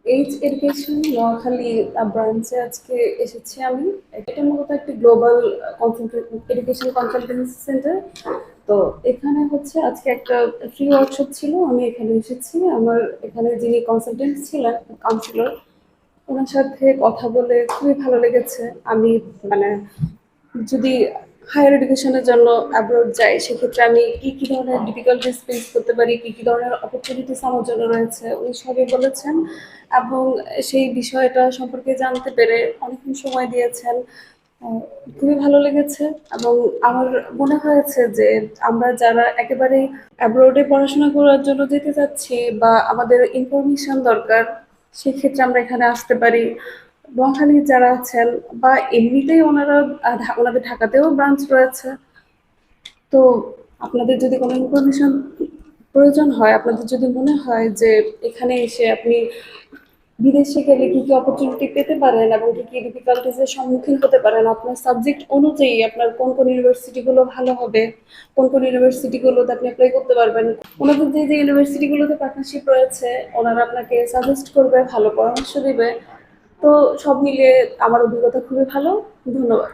H education Noakhali ব্রাঞ্চে আজকে এসেছি আমি। এটা মূলত একটি গ্লোবাল এডুকেশন কনসালটেন্সি সেন্টার। তো এখানে হচ্ছে আজকে একটা ফ্রি ওয়ার্কশপ ছিল, আমি এখানে এসেছি। আমার এখানে যিনি কনসালটেন্ট ছিলেন, কাউন্সিলর, ওনার সাথে কথা বলে খুবই ভালো লেগেছে। আমি মানে যদি হায়ার এডুকেশনের জন্য অ্যাব্রড যাই, সেক্ষেত্রে আমি কি কি ধরনের ডিফিকাল্টিস ফেস করতে পারি, কি কি ধরনের অপরচুনিটিস আমার জন্য রয়েছে, উনি সবই বলেছেন। এবং সেই বিষয়টা সম্পর্কে জানতে পেরে অনেকক্ষণ সময় দিয়েছেন। আহ, খুবই ভালো লেগেছে। এবং আমার মনে হয়েছে যে আমরা যারা একেবারেই অ্যাব্রোডে পড়াশোনা করার জন্য যেতে চাচ্ছি বা আমাদের ইনফরমেশন দরকার, সেক্ষেত্রে আমরা এখানে আসতে পারি। নোয়াখালী যারা আছেন বা এমনিতেই ওনারা ওনাদের ঢাকাতেও ব্রাঞ্চ রয়েছে। তো আপনাদের যদি কোনো ইনফরমেশন প্রয়োজন হয়, আপনাদের যদি মনে হয় যে এখানে এসে আপনি বিদেশে গেলে কি কি অপরচুনিটি পেতে পারেন এবং কি কি ডিফিকাল্টিস এর সম্মুখীন হতে পারেন, আপনার সাবজেক্ট অনুযায়ী আপনার কোন কোন ইউনিভার্সিটিগুলো ভালো হবে, কোন কোন ইউনিভার্সিটিগুলোতে আপনি অ্যাপ্লাই করতে পারবেন, ওনাদের যে যে ইউনিভার্সিটিগুলোতে পার্টনারশিপ রয়েছে, ওনারা আপনাকে সাজেস্ট করবে, ভালো পরামর্শ দিবে। তো সব মিলিয়ে আমার অভিজ্ঞতা খুবই ভালো। ধন্যবাদ।